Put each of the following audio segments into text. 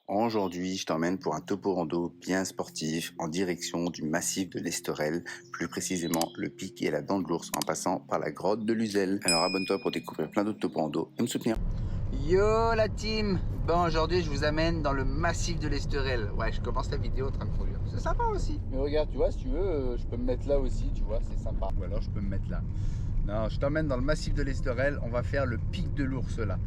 Aujourd'hui, je t'emmène pour un topo rando bien sportif en direction du massif de l'Esterel, plus précisément le pic et la dent de l'ours en passant par la grotte de l'Uzel. Alors abonne-toi pour découvrir plein d'autres topos rando et me soutenir. Yo la team. Bon, aujourd'hui je vous amène dans le massif de l'Esterel. Ouais, je commence la vidéo en train de conduire. C'est sympa aussi. Mais regarde, tu vois, si tu veux, je peux me mettre là aussi, tu vois, c'est sympa. Ou alors je peux me mettre là. Non, je t'emmène dans le massif de l'Esterel. On va faire le pic de l'ours là.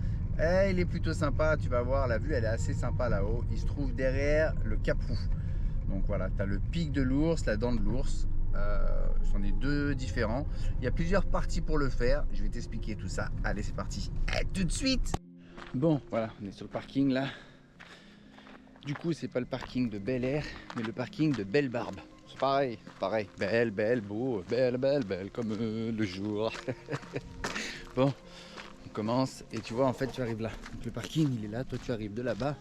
Il est plutôt sympa, tu vas voir, la vue elle est assez sympa là-haut. Il se trouve derrière le Caprou. Donc voilà, tu as le pic de l'ours, la dent de l'ours. C'en est deux différents. Il y a plusieurs parties pour le faire. Je vais t'expliquer tout ça. Allez, c'est parti. Tout de suite. Bon, voilà, on est sur le parking là. Du coup, c'est pas le parking de Bel Air, mais le parking de Belle Barbe. C'est pareil, pareil. Belle, belle, beau, belle, belle, belle, comme le jour. Bon, on commence et tu vois, en fait, tu arrives là. Donc le parking, il est là. Toi, tu arrives de là-bas.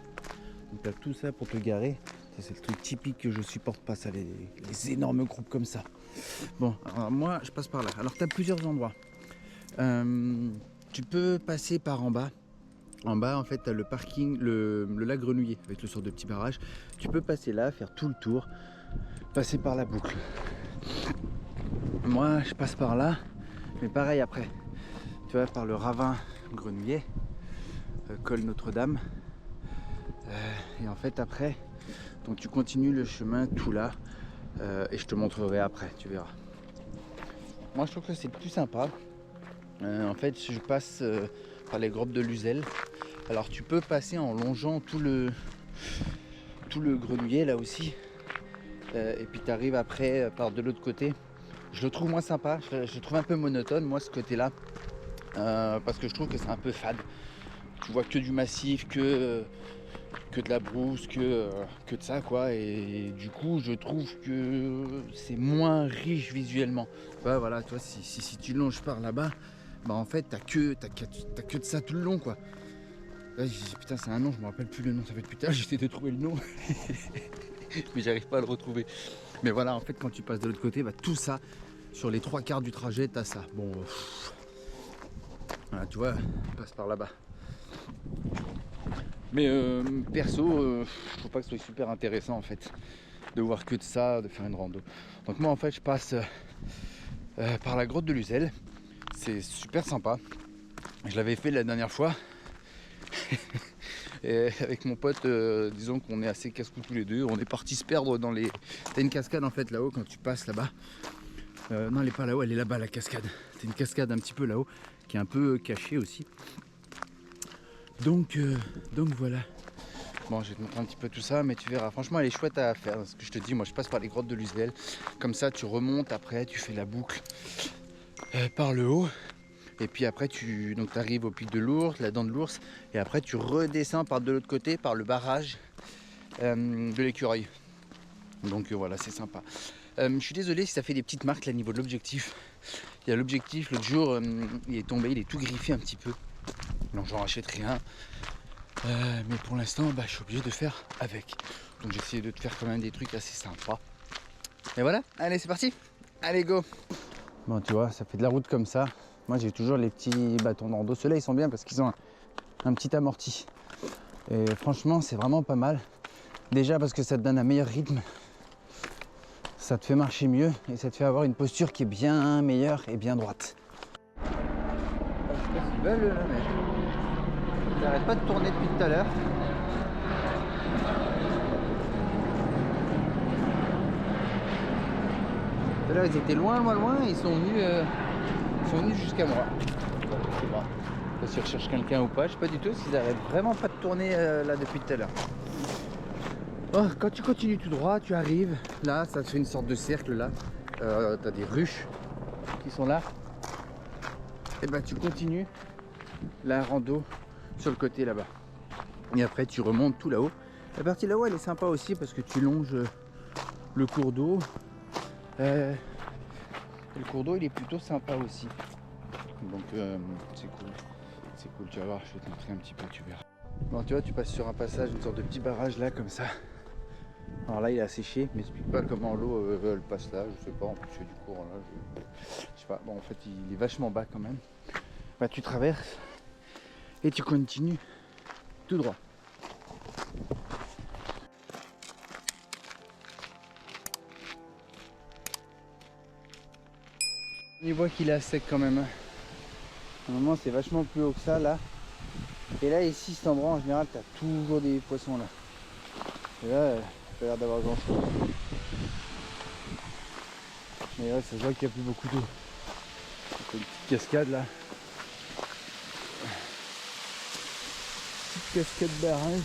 Donc tu as tout ça pour te garer. Ça, c'est le truc typique que je supporte pas, ça, les énormes groupes comme ça. Bon, alors moi, je passe par là. Alors, tu as plusieurs endroits. Tu peux passer par en bas. En bas, en fait, tu as le parking, le lac Grenouillet, avec le sort de petit barrage. Tu peux passer là, faire tout le tour, passer par la boucle. Moi, je passe par là, mais pareil après. Tu vois, par le ravin Grenouillet, col Notre-Dame. Et en fait, après, donc tu continues le chemin tout là, et je te montrerai après, tu verras. Moi, je trouve que c'est plus sympa. En fait, je passe par les grottes de l'Uzel. Alors tu peux passer en longeant tout le Grenouillet là aussi, et puis tu arrives après par de l'autre côté. Je le trouve moins sympa, je le trouve un peu monotone moi ce côté là, parce que je trouve que c'est un peu fade. Tu vois que du massif, que de la brousse, que de ça quoi, et du coup je trouve que c'est moins riche visuellement. Bah, voilà, toi si tu longes par là-bas, bah en fait t'as que de ça tout le long quoi. Là, putain, c'est un nom, je me rappelle plus le nom, ça fait depuis tard, j'essaie de trouver le nom, mais j'arrive pas à le retrouver. Mais voilà, en fait, quand tu passes de l'autre côté, bah, tout ça, sur les 3/4 du trajet, t'as ça. Bon, voilà, tu vois, on passe par là-bas. Mais perso, je trouve pas que ce soit super intéressant en fait, de voir que de ça, de faire une rando. Donc moi, en fait, je passe par la grotte de l'Uzel. C'est super sympa. Je l'avais fait la dernière fois. Et avec mon pote, disons qu'on est assez casse-cou tous les deux. On est parti se perdre dans les... T'as une cascade en fait là-haut quand tu passes là-bas. Non, elle est pas là-haut, elle est là-bas la cascade. T'as une cascade un petit peu là-haut qui est un peu cachée aussi. Donc voilà. Bon, je vais te montrer un petit peu tout ça, mais tu verras. Franchement, elle est chouette à faire. Ce que je te dis, moi je passe par les grottes de l'Uzel. Comme ça, tu remontes après, tu fais la boucle par le haut. Et puis après tu arrives au pic de l'ours, la dent de l'ours, et après tu redescends par de l'autre côté, par le barrage de l'écureuil. Donc voilà, c'est sympa. Je suis désolé si ça fait des petites marques là au niveau de l'objectif. Il y a l'objectif, l'autre jour, il est tombé, il est tout griffé un petit peu. Donc j'en rachète rien. Mais pour l'instant, je suis obligé de faire avec. Donc j'ai essayé de te faire quand même des trucs assez sympas. Et voilà, allez c'est parti. Allez go. Bon tu vois, ça fait de la route comme ça. Moi j'ai toujours les petits bâtons de rando. Ceux-là ils sont bien parce qu'ils ont un petit amorti. Et franchement c'est vraiment pas mal. Déjà parce que ça te donne un meilleur rythme. Ça te fait marcher mieux et ça te fait avoir une posture qui est bien meilleure et bien droite. Je sais pas s'ils veulent là, mais ils n'arrêtent pas de tourner depuis tout à l'heure. Tout à l'heure ils étaient loin, ils sont venus jusqu'à moi. Je sais pas s'ils recherchent quelqu'un ou pas, je sais pas du tout s'ils arrêtent vraiment pas de tourner là depuis tout à l'heure. Oh, quand tu continues tout droit, tu arrives là, ça te fait une sorte de cercle là. T'as des ruches qui sont là. Et tu continues la rando sur le côté là-bas. Et après tu remontes tout là-haut. La partie là-haut elle est sympa aussi parce que tu longes le cours d'eau. Le cours d'eau il est plutôt sympa aussi. Donc c'est cool. C'est cool, tu vas voir, je vais te montrer un petit peu, tu verras. Bon tu vois, tu passes sur un passage, une sorte de petit barrage là comme ça. Alors là il est asséché, mais m'explique pas comment l'eau elle passe là, je sais pas, en plus il y a du courant là, je sais pas, bon en fait il est vachement bas quand même. Tu traverses et tu continues tout droit. On y voit qu'il est à sec quand même. Normalement c'est vachement plus haut que ça là. Et là ici cet endroit en général t'as toujours des poissons là. Et là pas l'air d'avoir grand chose. Mais ouais, ça se voit qu'il n'y a plus beaucoup d'eau. Une petite cascade là. Petite cascade barrage.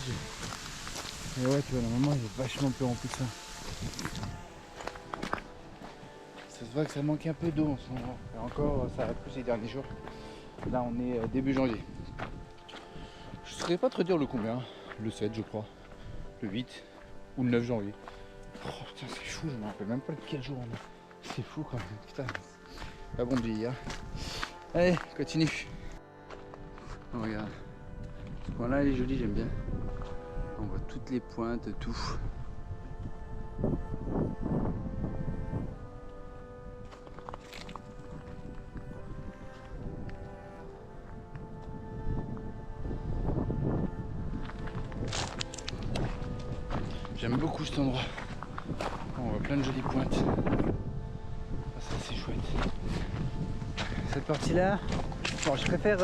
Et ouais, tu vois, normalement il est vachement plus rempli que ça. Ça se voit que ça manque un peu d'eau en ce moment. Et encore, ça a plu ces derniers jours. Là, on est début janvier. Je ne saurais pas trop dire le combien. Le 7, je crois. Le 8 ou le 9 janvier. Oh putain, c'est fou, je me rappelle même pas quel jour on est. C'est fou quand même, putain. Pas bon de vieillir. Allez, continue. Oh, regarde. Ce coin-là, il est joli, j'aime bien. On voit toutes les pointes, tout. J'aime beaucoup cet endroit. On voit plein de jolies pointes. Ah, ça c'est chouette. Cette partie-là, bon, je préfère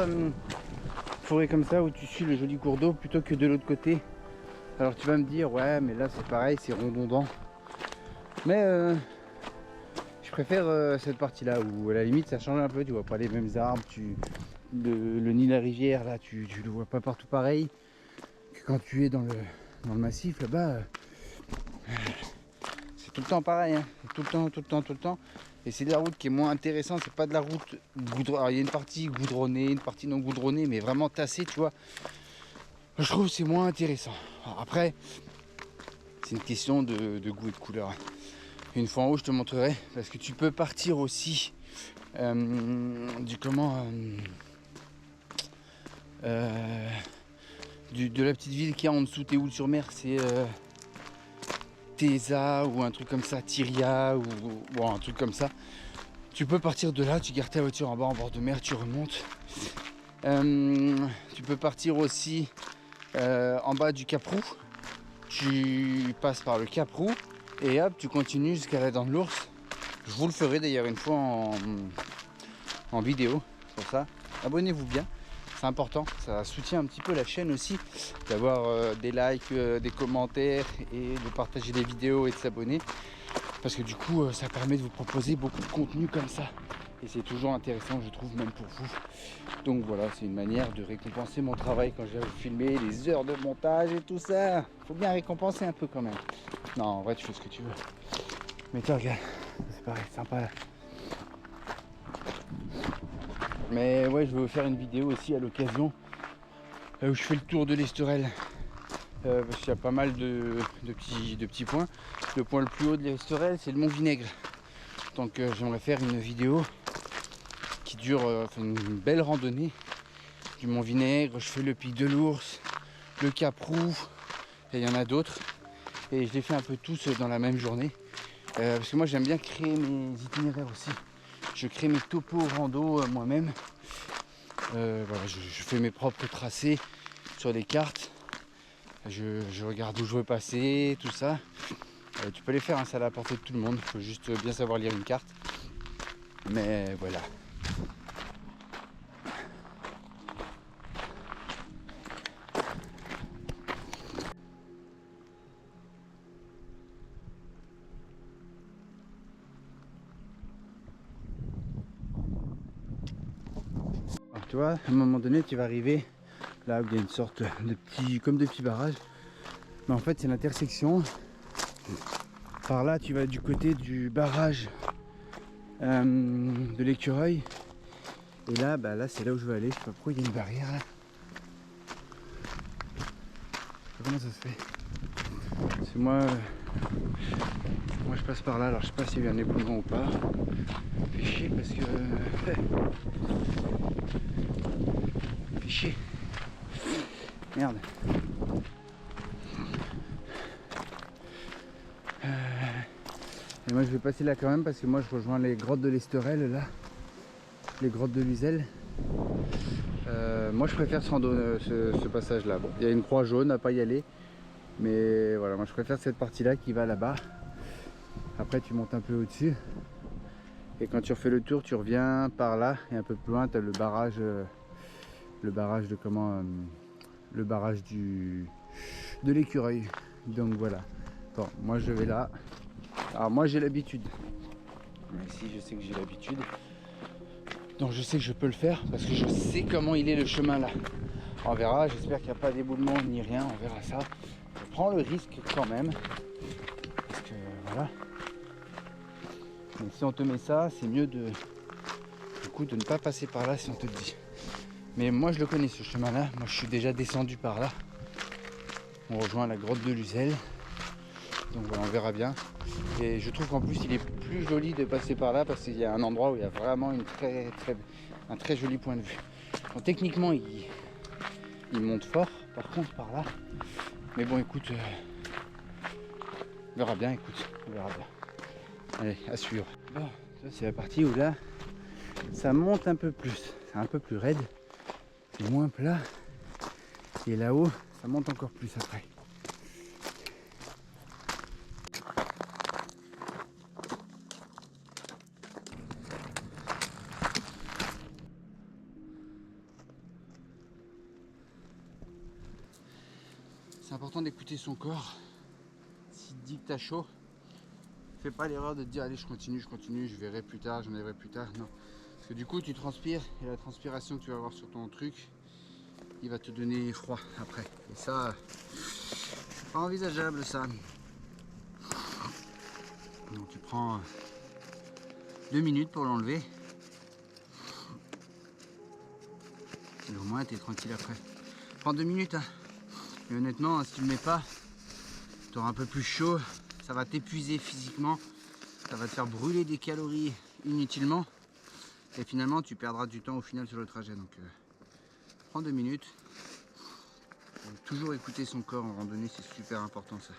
forêt comme ça où tu suis le joli cours d'eau plutôt que de l'autre côté. Alors tu vas me dire ouais mais là c'est pareil, c'est redondant. Mais je préfère cette partie-là où à la limite ça change un peu, tu vois pas les mêmes arbres, le Nil, la rivière là, tu le vois pas partout pareil que quand tu es dans le massif là-bas. C'est tout le temps pareil, hein. Tout le temps. Et c'est de la route qui est moins intéressante, c'est pas de la route goudronnée. Alors il y a une partie goudronnée, une partie non goudronnée, mais vraiment tassée, tu vois. Je trouve que c'est moins intéressant. Alors après, c'est une question de goût et de couleur. Une fois en haut, je te montrerai, parce que tu peux partir aussi de la petite ville qu'il y a en dessous, Théoul-sur-Mer, c'est Téza ou un truc comme ça, Tyria ou bon, un truc comme ça. Tu peux partir de là, tu gardes ta voiture en bas en bord de mer, tu remontes. Tu peux partir aussi en bas du Cap-Roux. Tu passes par le Cap-Roux et hop, tu continues jusqu'à la Dent de l'Ours. Je vous le ferai d'ailleurs une fois en vidéo pour ça. Abonnez-vous bien. C'est important, ça soutient un petit peu la chaîne aussi, d'avoir des likes, des commentaires et de partager des vidéos et de s'abonner. Parce que du coup, ça permet de vous proposer beaucoup de contenu comme ça. Et c'est toujours intéressant, je trouve, même pour vous. Donc voilà, c'est une manière de récompenser mon travail quand je viens vous filmer, les heures de montage et tout ça. Faut bien récompenser un peu quand même. Non, en vrai, tu fais ce que tu veux. Mais toi, regarde, c'est pareil, sympa là. Mais ouais, je vais vous faire une vidéo aussi à l'occasion où je fais le tour de l'Esterel. Parce qu'il y a pas mal de petits points. Le point le plus haut de l'Esterel, c'est le Mont Vinaigre. Donc j'aimerais faire une vidéo qui dure une belle randonnée du Mont Vinaigre. Je fais le pic de l'Ours, le Cap-Roux, et il y en a d'autres. Et je les fais un peu tous dans la même journée. Parce que moi j'aime bien créer mes itinéraires aussi. Je crée mes topos rando moi-même. Voilà, je fais mes propres tracés sur les cartes. Je regarde où je veux passer, tout ça. Tu peux les faire, hein, ça à la portée de tout le monde. Il faut juste bien savoir lire une carte. Mais voilà. Alors, tu vois, à un moment donné, tu vas arriver là où il y a une sorte de petits barrages. Mais en fait, c'est l'intersection. Par là, tu vas du côté du barrage de l'écureuil. Et là, là c'est là où je veux aller. Je sais pas pourquoi il y a une barrière là. Je sais pas comment ça se fait. C'est moi je passe par là. Alors je sais pas s'il y a un éboulement ou pas. Fait chier parce que fait chier. Merde. Et moi je vais passer là quand même parce que moi je rejoins les grottes de l'Esterel là. Les grottes de l'Uzel. Moi je préfère ce passage là. Bon, il y a une croix jaune à pas y aller. Mais voilà, moi je préfère cette partie là qui va là-bas. Après tu montes un peu au-dessus. Et quand tu refais le tour, tu reviens par là et un peu plus loin, tu as le barrage de comment le barrage de l'écureuil. Donc voilà. Bon, moi je vais là. Alors moi j'ai l'habitude. Ici je sais que j'ai l'habitude. Donc je sais que je peux le faire parce que je sais comment il est le chemin là. On verra, j'espère qu'il n'y a pas d'éboulement ni rien, on verra ça. Je prends le risque quand même. Parce que voilà. Mais si on te met ça, c'est mieux de ne pas passer par là si on te le dit. Mais moi je le connais ce chemin là, moi je suis déjà descendu par là. On rejoint la grotte de l'Uzel. Donc voilà, on verra bien. Et je trouve qu'en plus il est plus joli de passer par là parce qu'il y a un endroit où il y a vraiment un très joli point de vue. Donc, techniquement il monte fort par contre par là. Mais bon écoute, on verra bien, on verra bien. Allez, à suivre. Bon, ça c'est la partie où là, ça monte un peu plus. C'est un peu plus raide, c'est moins plat. Et là-haut, ça monte encore plus après. C'est important d'écouter son corps. S'il te dit que t'as chaud, fais pas l'erreur de te dire allez je continue, je verrai plus tard, j'en verrai plus tard. Non. Parce que du coup tu transpires et la transpiration que tu vas avoir sur ton truc, il va te donner froid après. Et ça, c'est pas envisageable ça. Donc tu prends 2 minutes pour l'enlever. Et au moins tu es tranquille après. Prends 2 minutes hein. Et honnêtement, si tu ne le mets pas, tu auras un peu plus chaud, ça va t'épuiser physiquement, ça va te faire brûler des calories inutilement et finalement tu perdras du temps au final sur le trajet. Donc prends 2 minutes. Toujours écouter son corps en randonnée, c'est super important ça.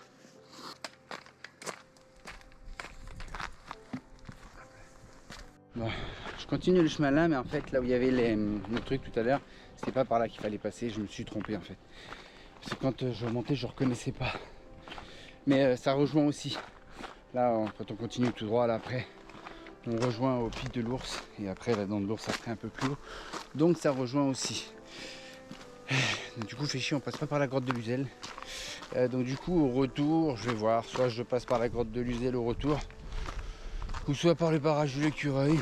Bon, je continue le chemin là, mais en fait là où il y avait le truc tout à l'heure, c'était pas par là qu'il fallait passer, je me suis trompé en fait. Parce que quand je remontais, je reconnaissais pas. Mais ça rejoint aussi. Là, quand on continue tout droit là après, on rejoint au pic de l'ours et après la dent de l'ours après un peu plus haut. Donc ça rejoint aussi. Donc, du coup, fait chier, on passe pas par la grotte de l'Uzel. Donc du coup, au retour, je vais voir. Soit je passe par la grotte de l'Uzel au retour, ou soit par le barrage de l'écureuil.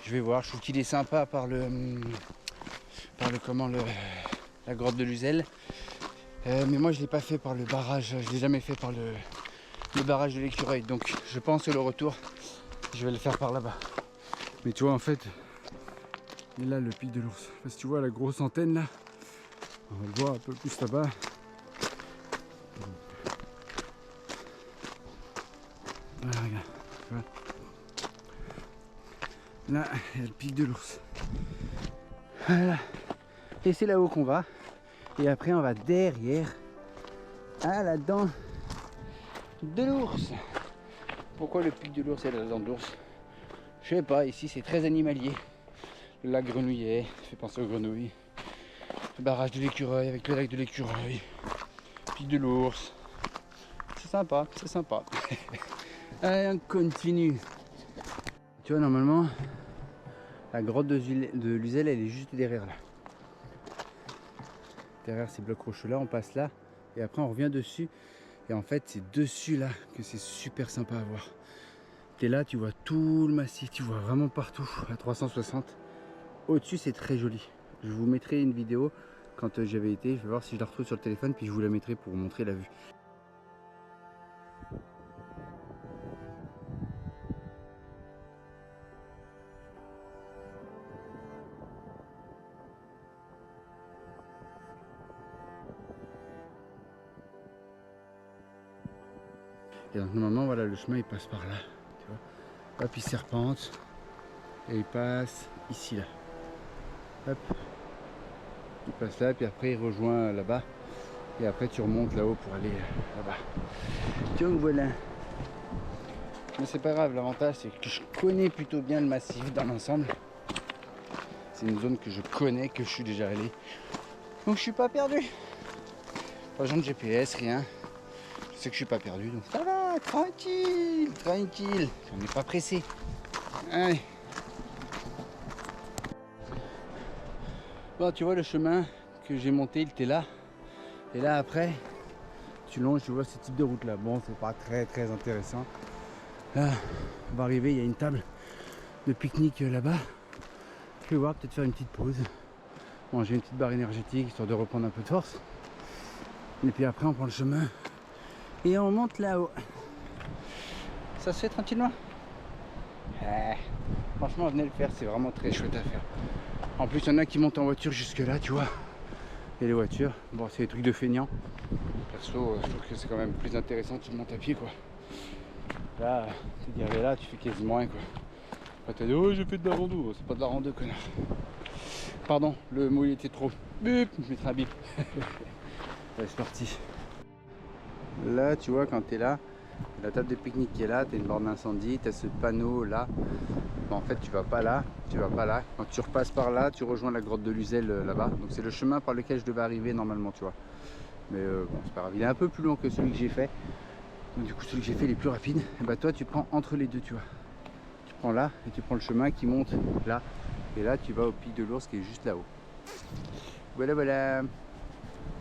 Je vais voir. Je trouve qu'il est sympa par la grotte de l'Uzel. Mais moi je l'ai pas fait par le barrage, je l'ai jamais fait par le barrage de l'écureuil, donc je pense que le retour je vais le faire par là-bas. Mais tu vois en fait, et là le pic de l'ours, parce que tu vois la grosse antenne là, on va le voir un peu plus là-bas. Voilà, regarde, tu vois. Là il y a le pic de l'ours. Voilà, et c'est là-haut qu'on va. Et après on va derrière à la dent de l'ours. Pourquoi le pic de l'ours et la dent de l'ours? Je sais pas, ici c'est très animalier. Le lac Grenouillet, ça fait penser aux grenouilles. Le barrage de l'écureuil avec le lac de l'écureuil. Pic de l'ours. C'est sympa, c'est sympa. Allez, on continue. Tu vois, normalement, la grotte de l'Uzel, elle est juste derrière là. Derrière ces blocs rocheux là, on passe là et après on revient dessus. Et en fait c'est dessus là que c'est super sympa à voir. Tu es là, tu vois tout le massif, tu vois vraiment partout à 360. Au-dessus c'est très joli. Je vous mettrai une vidéo quand j'avais été, je vais voir si je la retrouve sur le téléphone puis je vous la mettrai pour vous montrer la vue. Et donc normalement voilà le chemin il passe par là, tu vois. Hop il serpente et il passe ici là. Hop, il passe là puis après il rejoint là-bas et après tu remontes là-haut pour aller là-bas. Donc voilà. Mais c'est pas grave, l'avantage c'est que je connais plutôt bien le massif dans l'ensemble. C'est une zone que je connais, que je suis déjà allé. Donc je suis pas perdu. Pas besoin de GPS, rien. Je sais que je suis pas perdu, donc ça va, tranquille, tranquille. On n'est pas pressé. Allez. Bon, tu vois le chemin que j'ai monté, il était là. Et là après, tu longes, tu vois ce type de route là. Bon, c'est pas très intéressant. Là, on va arriver, il y a une table de pique-nique là-bas. Je vais voir, peut-être faire une petite pause. Manger une petite barre énergétique, histoire de reprendre un peu de force. Et puis après, on prend le chemin. Et on monte là-haut. Ça se fait tranquillement. Franchement, venez le faire, c'est vraiment très chouette à faire. En plus, il y en a qui montent en voiture jusque là, tu vois. Et les voitures, bon, c'est des trucs de feignants. Perso, je trouve que c'est quand même plus intéressant, tu montes à pied, quoi. Là, t'es garé là, tu fais quasiment rien, quoi. Après, t'as dit, oh, j'ai fait de la rando. C'est pas de la rando, connard. Pardon, le mot il était trop. Bip, je mettrai un bip. Allez, c'est parti. Là, tu vois, quand t'es là, la table de pique-nique qui est là, t'as une borne d'incendie, t'as ce panneau là. Bon, en fait, tu vas pas là, tu vas pas là. Quand tu repasses par là, tu rejoins la grotte de Luzel là-bas. Donc c'est le chemin par lequel je devais arriver normalement, tu vois. Mais bon, c'est pas grave. Il est un peu plus long que celui que j'ai fait. Donc du coup, celui que j'ai fait, il est plus rapide. Et bah toi, tu prends entre les deux, tu vois. Tu prends là et tu prends le chemin qui monte là. Et là, tu vas au pic de l'Ours qui est juste là-haut. Voilà.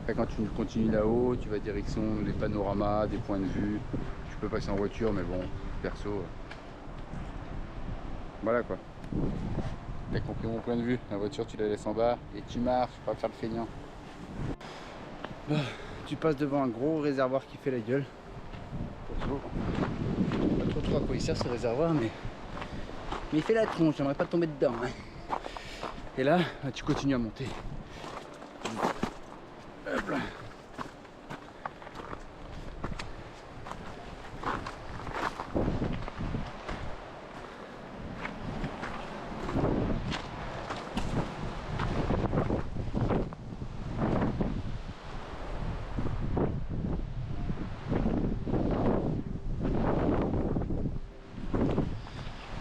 Après, quand tu continues là-haut, tu vas direction les panoramas, des points de vue. Tu peux passer en voiture, mais bon, perso. Voilà quoi. T'as compris mon point de vue. La voiture, tu la laisses en bas et tu marches, pas faire le feignant. Bah, tu passes devant un gros réservoir qui fait la gueule. Perso, pas trop à quoi il sert ce réservoir, mais il fait la tronche. J'aimerais pas tomber dedans. Hein. Et là, tu continues à monter. Hop là.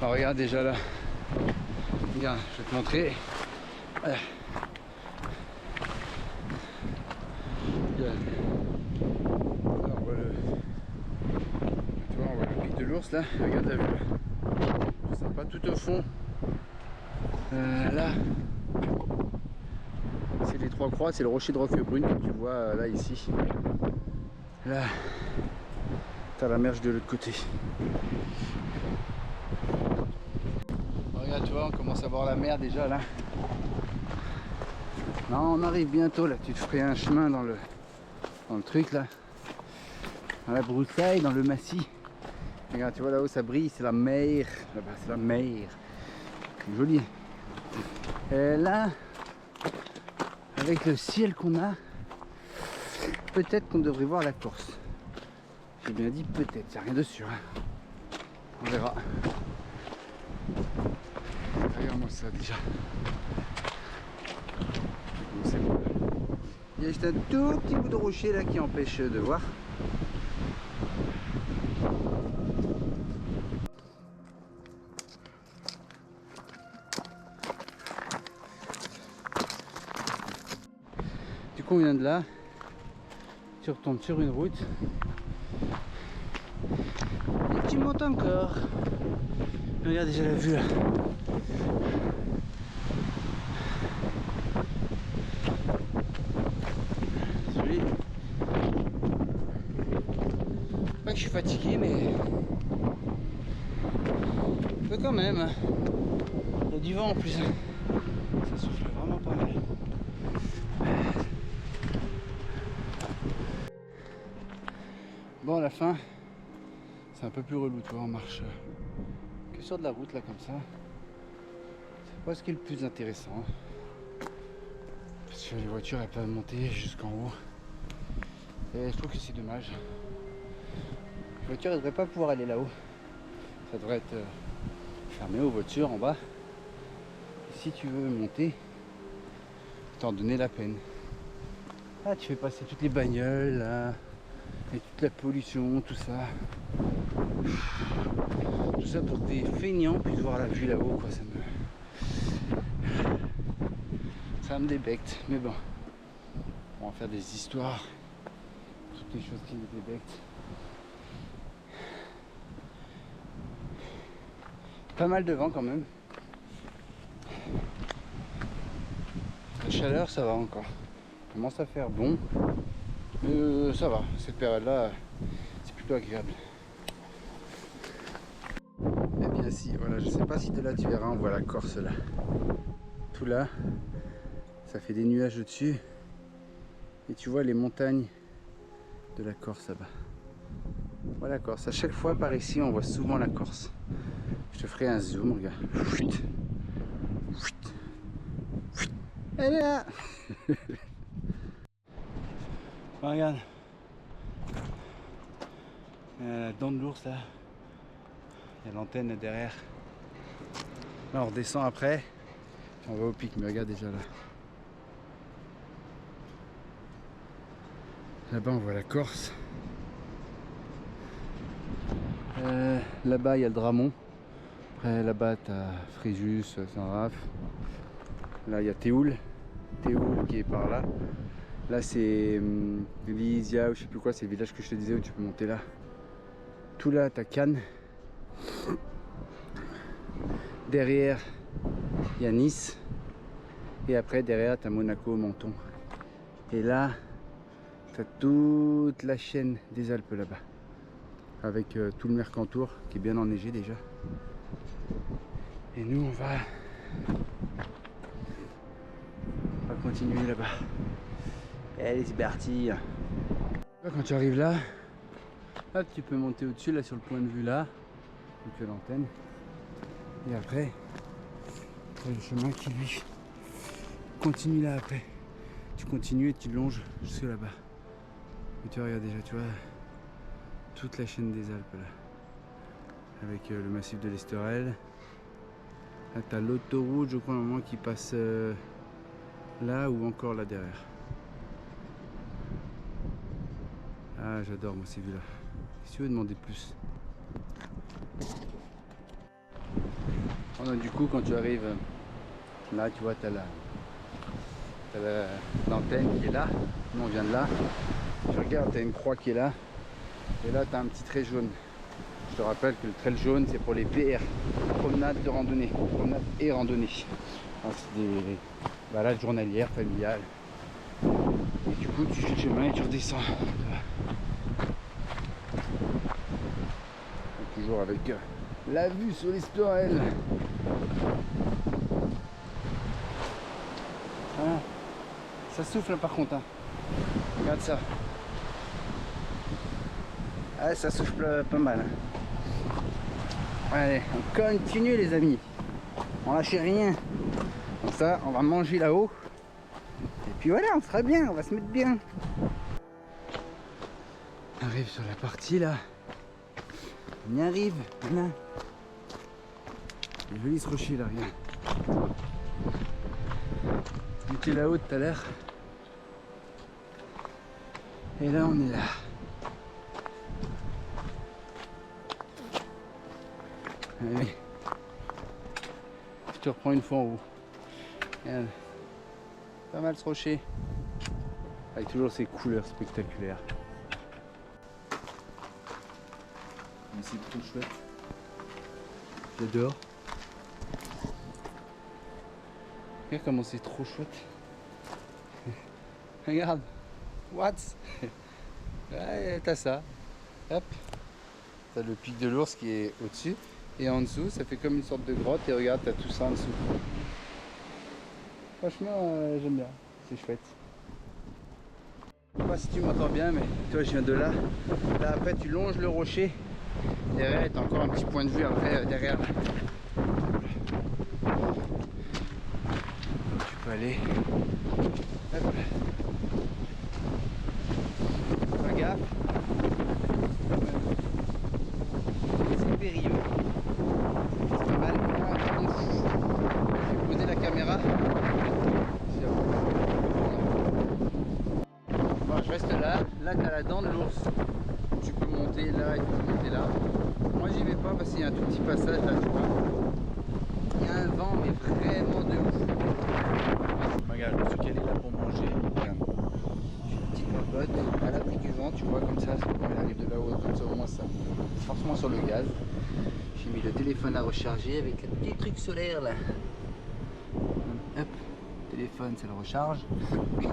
Alors, regarde déjà là. Regarde, je vais te montrer. Voilà. Alors, on voit le pic de l'Ours là. Regarde la vue. C'est sympa tout au fond. Là, c'est les trois croix, c'est le rocher de Roquebrune que tu vois là ici. Là, t'as la Merge de l'autre côté. Regarde, tu vois, on commence à voir la mer déjà là. Non, on arrive bientôt là. Tu te ferais un chemin dans le truc là, dans la broussaille, dans le massif. Regarde, tu vois là-haut ça brille, c'est la mer. Là-bas c'est la mer. C'est joli. Et là, avec le ciel qu'on a, peut-être qu'on devrait voir la Corse. J'ai bien dit peut-être, il n'y a rien de sûr. Hein. On verra. Regarde-moi ça déjà. C'est bon. Il y a juste un tout petit bout de rocher là qui empêche de voir. Du coup on vient de là, tu retombes sur une route et tu montes encore. Regarde déjà la vue là. Joli. Pas que je suis fatigué mais un peu quand même. Il y a du vent en plus. Ça souffle vraiment pas mal. Bon, à la fin, c'est un peu plus relou, tu vois, on marche que sur de la route là comme ça. C'est pas ce qui est le plus intéressant. Parce que les voitures elles peuvent monter jusqu'en haut. Et je trouve que c'est dommage. Les voitures elles devraient pas pouvoir aller là-haut. Ça devrait être fermé aux voitures en bas. Et si tu veux monter, t'en donner la peine. Ah, tu fais passer toutes les bagnoles là. Et toute la pollution, tout ça. Tout ça pour que des feignants puissent voir la vue là-haut, quoi. Ça me débecte, mais bon. On va faire des histoires. Toutes les choses qui me débectent. Pas mal de vent quand même. La chaleur, ça va encore. Il commence à faire bon. Mais ça va. Cette période-là, c'est plutôt agréable. Eh bien si, voilà, je sais pas si de là tu verras, on voit la Corse là. Tout là, ça fait des nuages au-dessus. Et tu vois les montagnes de la Corse là-bas. Voilà la Corse. À chaque fois par ici, on voit souvent la Corse. Je te ferai un zoom, regarde. Elle est là. Regarde. La dent de l'ours là. Il y a l'antenne derrière. Là on redescend après. On va au pic, mais regarde déjà là. Là-bas on voit la Corse. Là-bas il y a le Dramont. Après là-bas t'as Fréjus, Saint-Raph. Là il y a Théoul. Théoul qui est par là. Là c'est Lysia ou je sais plus quoi, c'est le village que je te disais où tu peux monter là. Tout là t'as Cannes. Derrière il y a Nice. Et après derrière t'as Monaco, Menton. Et là t'as toute la chaîne des Alpes là-bas. Avec tout le Mercantour qui est bien enneigé déjà. Et nous on va continuer là-bas. Allez c'est parti. Quand tu arrives là, hop, tu peux monter au-dessus là sur le point de vue là. Donc tu as l'antenne. Et après, tu as le chemin qui lui continue là après. Tu continues et tu longes jusque là-bas. Et tu regardes déjà, tu vois, toute la chaîne des Alpes là. Avec le massif de l'Esterel. Là tu as l'autoroute, je crois, normalement qui passe là ou encore là derrière. Ah, j'adore moi ces vues là. Si tu veux demander plus. Alors, du coup, quand tu arrives là, tu vois, tu as l'antenne qui est là. Nous on vient de là. Tu regardes, tu as une croix qui est là. Et là, tu as un petit trait jaune. Je te rappelle que le trait jaune, c'est pour les PR, promenade de randonnée, promenade et randonnée. C'est des balades journalières, familiales. Et du coup, tu fais le chemin et tu redescends. Et toujours avec la vue sur l'Esterel. Voilà. Ça souffle par contre. Hein. Regarde ça. Ah, ça souffle pas mal. Allez, on continue les amis. On lâche rien. Comme ça, on va manger là-haut. Et puis voilà, on sera bien, on va se mettre bien. On arrive sur la partie là. On y arrive. Voilà. C'est joli ce rocher là, regarde. On était là-haut tout à l'heure. Et là on est là. Allez. Je te reprends une fois en haut. Regarde. Pas mal ce rocher. Avec toujours ces couleurs spectaculaires. Mais c'est plutôt chouette. J'adore. Regarde comment c'est trop chouette. Regarde. What? Ouais, t'as ça. Hop. T'as le pic de l'ours qui est au-dessus. Et en dessous, ça fait comme une sorte de grotte. Et regarde, t'as tout ça en dessous. Franchement, j'aime bien. C'est chouette. Je sais pas si tu m'entends bien, mais toi, je viens de là. Là, après, tu longes le rocher. Derrière, t'as encore un petit point de vue après, derrière. Tu peux aller. Hop. Fais gaffe. C'est périlleux. C'est pas mal. Je vais poser la caméra. Bon, je reste là. Là, tu as la dent de l'ours. Tu peux monter là et tu peux monter là. Moi, j'y vais pas parce qu'il y a un tout petit passage là, tu vois. Il y a un vent, mais vraiment de ouf. Regarde, je me suis calé là pour manger. Regarde. J'ai une petite papote à l'abri du vent, tu vois, comme ça, quand elle arrive de là-haut, comme ça au moins ça. Forcément sur le gaz. J'ai mis le téléphone à recharger avec le petit truc solaire là. Hop, téléphone ça le recharge. Et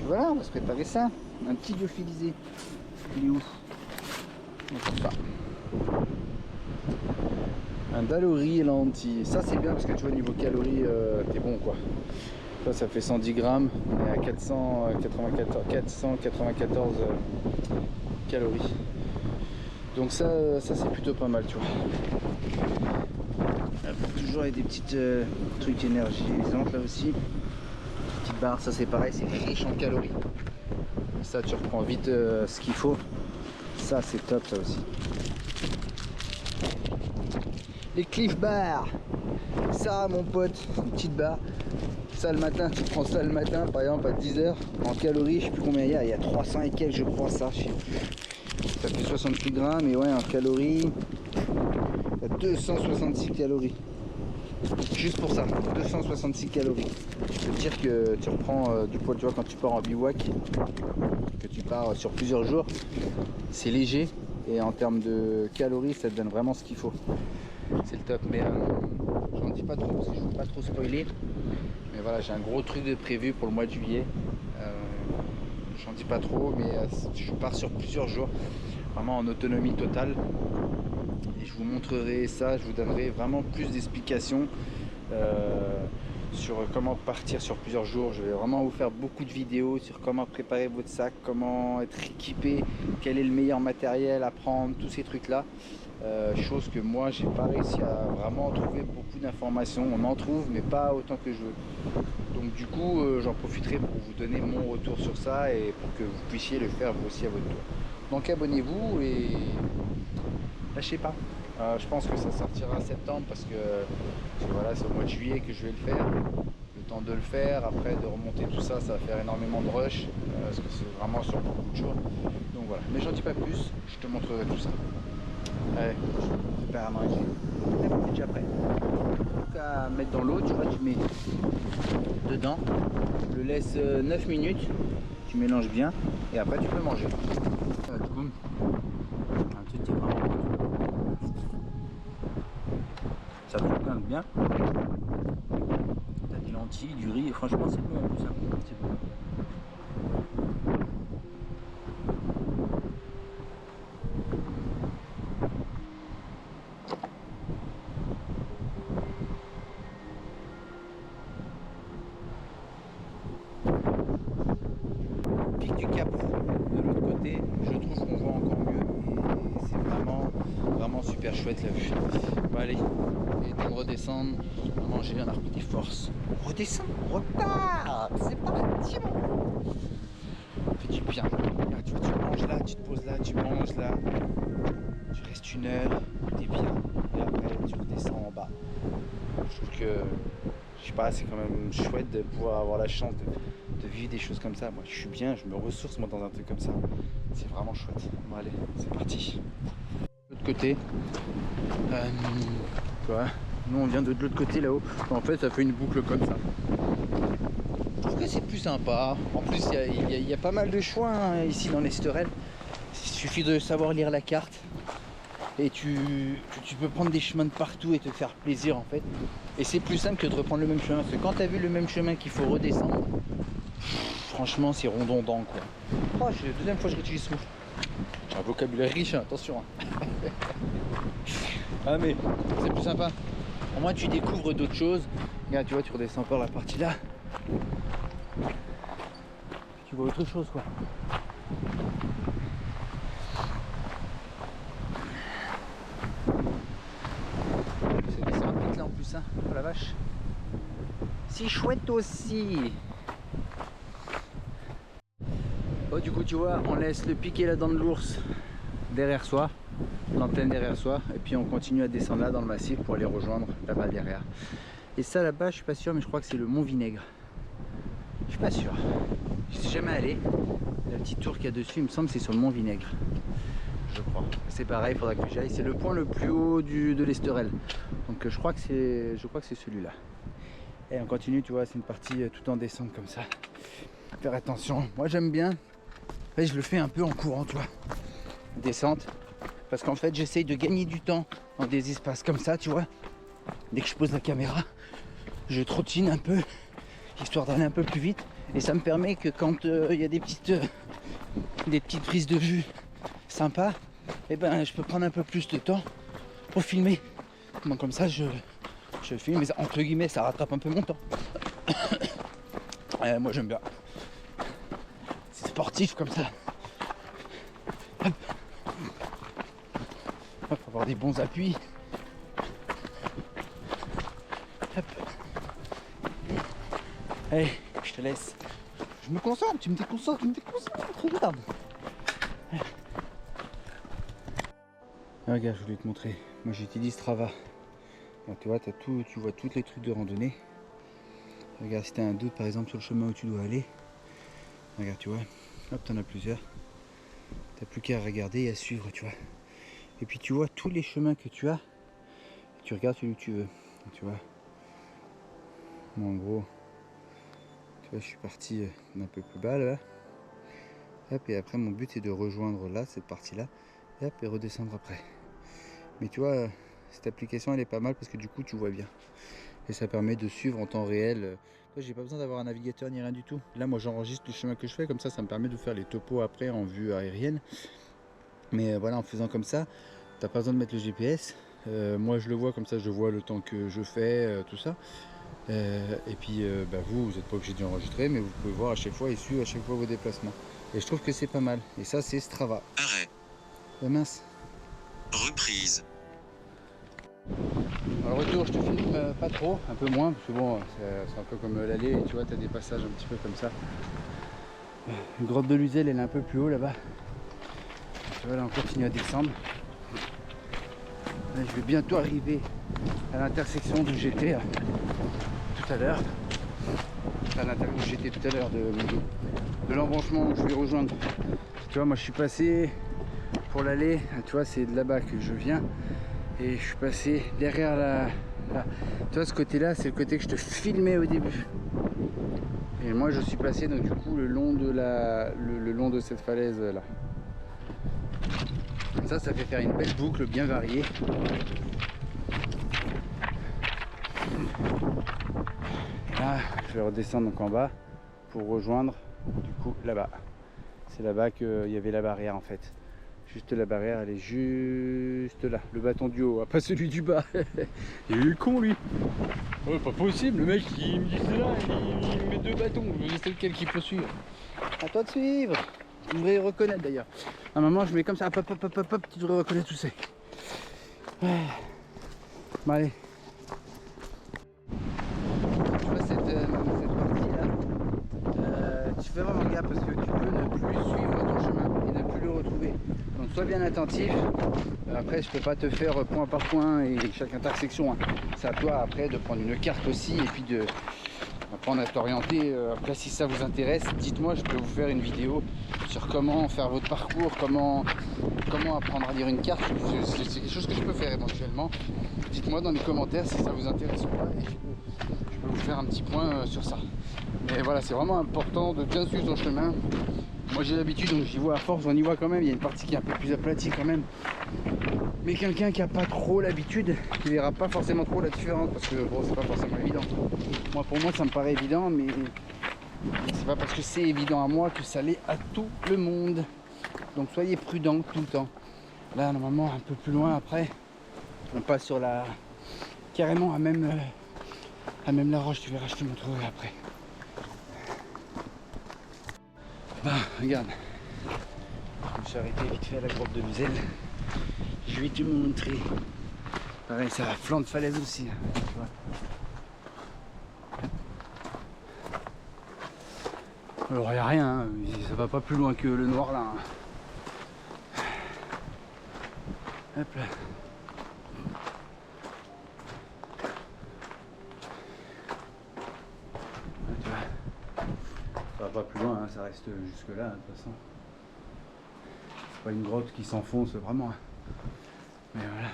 voilà, on va se préparer ça. Un petit lyophilisé. Il est où? On trouve pas. Un Dallory lentille. Ça c'est bien parce que tu vois niveau calories t'es bon quoi. Ça fait 110 grammes. On est à 494 calories. Donc ça c'est plutôt pas mal tu vois. Toujours avec des petites trucs énergisantes là aussi. Petite barre, ça c'est pareil, c'est riche en calories. Ça tu reprends vite ce qu'il faut. Ça c'est top ça aussi. Les Clif Bar. Ça mon pote, une petite barre. Ça le matin, tu prends ça le matin par exemple à 10h en calories, je sais plus combien il y a 300 et quelques je crois ça, je sais plus. Ça fait 68 grammes et ouais en calories, il y a 266 calories. Juste pour ça, 266 calories. Je peux te dire que tu reprends du poids, tu vois, quand tu pars en bivouac, que tu pars sur plusieurs jours, c'est léger et en termes de calories, ça te donne vraiment ce qu'il faut. C'est le top, mais j'en dis pas trop parce que je veux pas trop spoiler. Mais voilà, j'ai un gros truc de prévu pour le mois de juillet. J'en dis pas trop, mais je pars sur plusieurs jours, vraiment en autonomie totale. Et je vous montrerai ça, je vous donnerai vraiment plus d'explications sur comment partir sur plusieurs jours. Je vais vraiment vous faire beaucoup de vidéos sur comment préparer votre sac, comment être équipé, quel est le meilleur matériel à prendre, tous ces trucs là. Chose que moi j'ai pas réussi à vraiment trouver beaucoup d'informations. On en trouve mais pas autant que je veux. Donc du coup j'en profiterai pour vous donner mon retour sur ça et pour que vous puissiez le faire vous aussi à votre tour. Donc abonnez-vous et lâchez pas. Je pense que ça sortira en septembre parce que voilà, c'est au mois de juillet que je vais le faire. Le temps de le faire, après de remonter tout ça, ça va faire énormément de rush parce que c'est vraiment sur beaucoup de jours. Donc voilà, mais j'en dis pas plus, je te montrerai tout ça. Allez, je prépare à manger. C'est déjà prêt. Donc à mettre dans l'eau, tu vois, tu mets dedans, tu le laisses 9 minutes, tu mélanges bien et après tu peux manger. Du coup, un truc qui est vraiment bon. Ça croquante bien. T'as des lentilles, du riz, et franchement c'est bon en plus. Hein. C'est bon. Pic du Cap de l'autre côté, je trouve qu'on voit encore mieux et c'est vraiment super chouette la vue. Bon allez, il est temps de redescendre, on va manger, on a repris des forces. On redescend, on repart, c'est parti. Fait du bien. Regarde, tu vois, tu manges là, tu te poses là, tu manges là, tu restes 1 heure, t'es bien, et après tu redescends en bas. Je trouve que, je sais pas, c'est quand même chouette de pouvoir avoir la chance de vivre des choses comme ça. Moi je suis bien, je me ressource moi dans un truc comme ça. C'est vraiment chouette. Bon allez, c'est parti. De l'autre côté, tu vois, nous on vient de l'autre côté là-haut. En fait ça fait une boucle comme ça. Je trouve que c'est plus sympa. En plus il y a pas mal de choix hein, ici dans l'Esterel. Il suffit de savoir lire la carte. Et tu peux prendre des chemins de partout et te faire plaisir en fait. Et c'est plus simple que de reprendre le même chemin. Parce que quand tu as vu le même chemin qu'il faut redescendre, franchement c'est redondant quoi. Oh, c'est la deuxième fois que je réutilise ce mot. J'ai un vocabulaire riche, hein, attention. Hein. Ah mais c'est plus sympa. Au moins tu découvres d'autres choses. Regarde, tu vois, tu redescends encore la partie là. Tu vois autre chose quoi. C'est rapide là en plus, hein. Oh la vache. C'est chouette aussi. Oh, du coup tu vois, on laisse le pic et la dent de l'ours derrière soi, l'antenne derrière soi, et puis on continue à descendre là dans le massif pour aller rejoindre là-bas derrière. Et ça là-bas, je suis pas sûr, mais je crois que c'est le Mont Vinaigre. Je suis pas sûr. Je suis jamais allé. La petite tour qu'il y a dessus, il me semble, c'est sur le Mont Vinaigre. Je crois. C'est pareil, il faudra que j'aille. C'est le point le plus haut de l'Esterel. Donc je crois que c'est celui-là. Et on continue, tu vois, c'est une partie tout en descente comme ça. Faire attention. Moi j'aime bien. Et je le fais un peu en courant, tu vois. Descente, Parce qu'en fait j'essaye de gagner du temps dans des espaces comme ça, tu vois. Dès que je pose la caméra, je trottine un peu, histoire d'aller un peu plus vite. Et ça me permet que quand il y a des petites prises de vue sympas, et ben je peux prendre un peu plus de temps pour filmer. Donc comme ça je filme, mais entre guillemets ça rattrape un peu mon temps. Moi j'aime bien. C'est sportif comme ça. Hop. Hop, faut avoir des bons appuis. Hop. Allez, je te laisse. Je me concentre, tu me déconcentres, regarde. Ah, regarde, je voulais te montrer. Moi j'utilise Strava. Alors, tu vois, tu vois tous les trucs de randonnée. Regarde, si tu as un doute par exemple sur le chemin où tu dois aller. Regarde, tu vois, hop, tu en as plusieurs. Tu n'as plus qu'à regarder et à suivre, tu vois. Et puis tu vois tous les chemins que tu as. Et tu regardes celui que tu veux, tu vois. Moi, en gros, tu vois, je suis parti un peu plus bas là. Hop, et après mon but est de rejoindre là, cette partie-là. Et hop, et redescendre après. Mais tu vois, cette application elle est pas mal parce que du coup tu vois bien. Et ça permet de suivre en temps réel. Toi, j'ai pas besoin d'avoir un navigateur ni rien du tout. Là, moi j'enregistre le chemin que je fais, comme ça me permet de faire les topos après en vue aérienne. Mais voilà, en faisant comme ça, t'as pas besoin de mettre le GPS. Moi je le vois comme ça, je vois le temps que je fais, tout ça. Et puis vous n'êtes pas obligé d'y enregistrer, mais vous pouvez voir à chaque fois et suivre à chaque fois vos déplacements. Et je trouve que c'est pas mal. Et ça, c'est Strava. Arrêt. Mince. Reprise. Alors, le retour, je te filme pas trop, un peu moins, parce que bon, c'est un peu comme l'aller, tu vois, tu as des passages un petit peu comme ça. Une grotte de Luzel, elle est un peu plus haut là-bas. Tu vois, là, on continue à descendre. Là, je vais bientôt arriver à l'intersection d'où j'étais tout à l'heure. À l'intérieur où j'étais tout à l'heure de l'embranchement où je vais rejoindre. Tu vois, moi je suis passé pour l'aller, tu vois, c'est de là-bas que je viens. Et je suis passé derrière la... Tu vois, ce côté-là, c'est le côté que je te filmais au début. Et moi, je suis passé donc du coup le long de le long de cette falaise là. Ça fait faire une belle boucle bien variée. Là, je vais redescendre donc en bas pour rejoindre du coup là-bas. C'est là-bas qu'il y avait la barrière en fait. Juste la barrière, elle est juste là. Le bâton du haut, pas celui du bas. Il est con lui. Ouais, pas possible, le mec il me dit c'est là, il met deux bâtons. C'est lequel qui peut suivre. À toi de suivre. Tu devrais reconnaître d'ailleurs. À un moment je mets comme ça, hop, tu devrais reconnaître tout ça. Bon allez. Tu vois cette partie-là, tu fais vraiment gaffe parce que tu peux ne plus suivre ton chemin et ne plus le retrouver. Donc sois bien attentif. Après je peux pas te faire point par point et chaque intersection. Hein. C'est à toi après de prendre une carte aussi et puis de apprendre à t'orienter. Après si ça vous intéresse, dites-moi, je peux vous faire une vidéo sur comment faire votre parcours, comment apprendre à lire une carte. C'est quelque chose que je peux faire éventuellement. Dites-moi dans les commentaires si ça vous intéresse ou pas et je peux vous faire un petit point sur ça. Mais voilà, c'est vraiment important de bien suivre son chemin. Moi j'ai l'habitude, donc j'y vois à force, on y voit quand même, il y a une partie qui est un peu plus aplatie quand même. Mais quelqu'un qui n'a pas trop l'habitude, il verra pas forcément trop la différence parce que bon, c'est pas forcément évident. Moi pour moi ça me paraît évident, mais c'est pas parce que c'est évident à moi que ça l'est à tout le monde. Donc soyez prudents tout le temps. Là normalement un peu plus loin après, on passe sur la... carrément à même la roche, tu verras, je te montrerai après. Bah regarde, je me suis arrêté vite fait à la grotte de Luzel. Je vais te montrer. Pareil, c'est la flanc de falaise aussi. Hein, tu vois. Alors il n'y a rien, hein. Ça va pas plus loin que le noir là. Hein. Hop là. Tu vois. Ça va pas plus loin, hein. Ça reste jusque là, de toute façon. C'est pas une grotte qui s'enfonce vraiment. Hein. Mais voilà.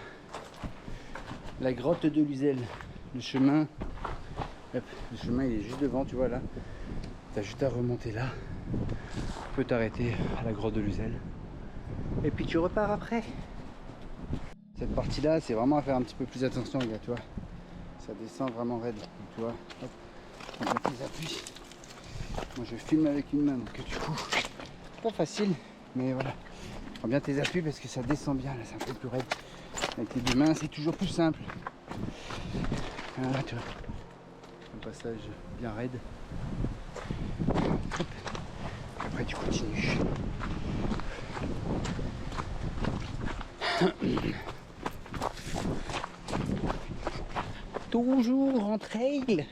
La grotte de Luzel. Le chemin. Hop, le chemin il est juste devant, tu vois là. T'as juste à remonter là. Tu peux t'arrêter à la grotte de Luzel. Et puis tu repars après. Cette partie-là, c'est vraiment à faire un petit peu plus attention, les gars, tu vois. Ça descend vraiment raide, donc, tu vois. Hop, on met les appuis. Moi, je filme avec une main, donc du coup, pas facile, mais voilà. Prends bien tes appuis parce que ça descend bien, là, c'est un peu plus raide. Avec les deux mains, c'est toujours plus simple. Voilà, tu vois. Un passage bien raide. Hop. Après, tu continues. Toujours en trail.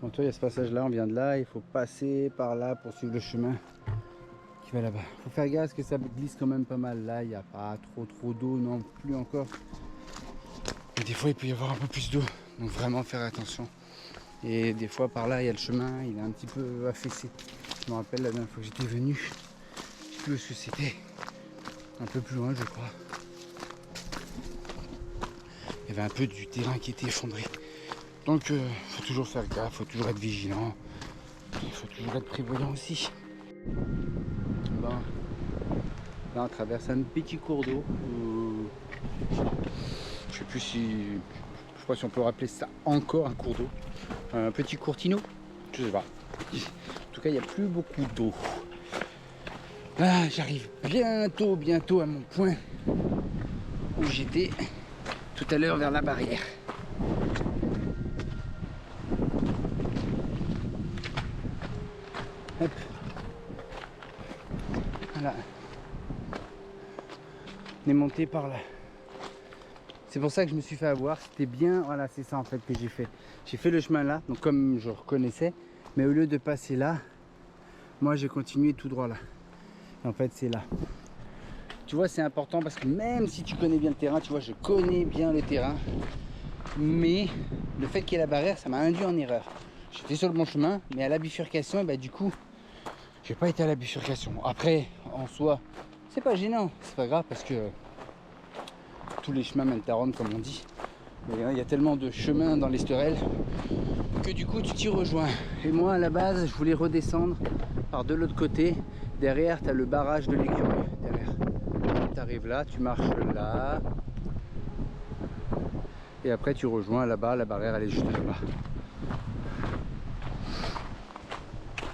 Bon, toi, il y a ce passage-là, on vient de là, il faut passer par là pour suivre le chemin qui va là-bas. Il faut faire gaffe parce que ça glisse quand même pas mal. Là, il n'y a pas trop d'eau non plus encore. Mais des fois, il peut y avoir un peu plus d'eau, donc vraiment faire attention. Et des fois, par là, il y a le chemin, il est un petit peu affaissé. Je me rappelle la dernière fois que j'étais venu, je sais plus où ce que c'était. Un peu plus loin, je crois. Il y avait un peu du terrain qui était effondré. Donc faut toujours faire gaffe, faut toujours être vigilant, il faut toujours être prévoyant aussi. Bon. Là on traverse un petit cours d'eau. Je sais plus si. Je sais pas si on peut rappeler ça encore un cours d'eau. Un petit courtino, je sais pas. En tout cas il n'y a plus beaucoup d'eau. Ah, j'arrive bientôt à mon point où j'étais tout à l'heure vers la barrière. Hop. Voilà. On est monté par là. C'est pour ça que je me suis fait avoir. C'était bien. Voilà, c'est ça en fait que j'ai fait. J'ai fait le chemin là, donc comme je reconnaissais, mais au lieu de passer là, moi j'ai continué tout droit là. Et en fait, c'est là. Tu vois, c'est important parce que même si tu connais bien le terrain, tu vois, je connais bien le terrain, mais le fait qu'il y ait la barrière, ça m'a induit en erreur. J'étais sur le bon chemin, mais à la bifurcation, bah, du coup, j'ai pas été à la bifurcation. Après, en soi, c'est pas gênant, c'est pas grave parce que tous les chemins mènent à Rome, comme on dit. Mais il y a tellement de chemins dans l'Esterel que du coup, tu t'y rejoins. Et moi, à la base, je voulais redescendre par de l'autre côté. Derrière, tu as le barrage de l'écurie. Derrière, tu arrives là, tu marches là. Et après, tu rejoins là-bas. La barrière, elle est juste là-bas.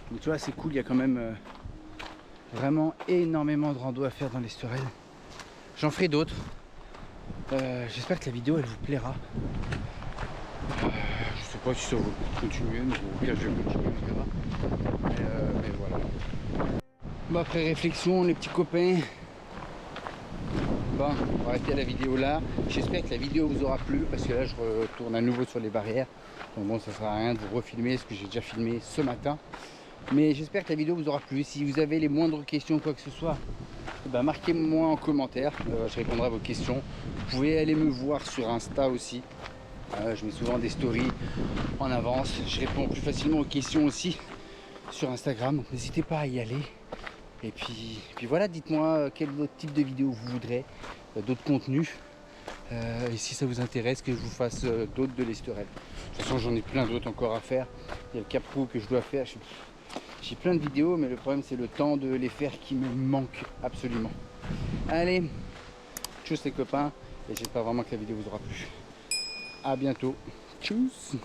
Donc tu vois, c'est cool, il y a quand même vraiment énormément de rando à faire dans l'Esterel. J'en ferai d'autres. J'espère que la vidéo elle vous plaira. Je sais pas si ça va continuer, mais au pire je vais continuer, on verra. Mais voilà. Bon, après réflexion, les petits copains. Bon, on va arrêter la vidéo là. J'espère que la vidéo vous aura plu parce que là je retourne à nouveau sur les barrières. Donc bon, ça sert à rien de vous refilmer ce que j'ai déjà filmé ce matin. Mais j'espère que la vidéo vous aura plu. Si vous avez les moindres questions ou quoi que ce soit, ben marquez-moi en commentaire. Je répondrai à vos questions. Vous pouvez aller me voir sur Insta aussi. Je mets souvent des stories en avance. Je réponds plus facilement aux questions aussi sur Instagram. Donc n'hésitez pas à y aller. Et puis voilà, dites-moi quel autre type de vidéo vous voudrez, d'autres contenus. Et si ça vous intéresse que je vous fasse d'autres de l'Esterel. De toute façon, j'en ai plein d'autres encore à faire. Il y a le Cap Roux que je dois faire. J'ai plein de vidéos, mais le problème c'est le temps de les faire qui me manque absolument. Allez, tchuss les copains, et j'espère vraiment que la vidéo vous aura plu. À bientôt, tchuss.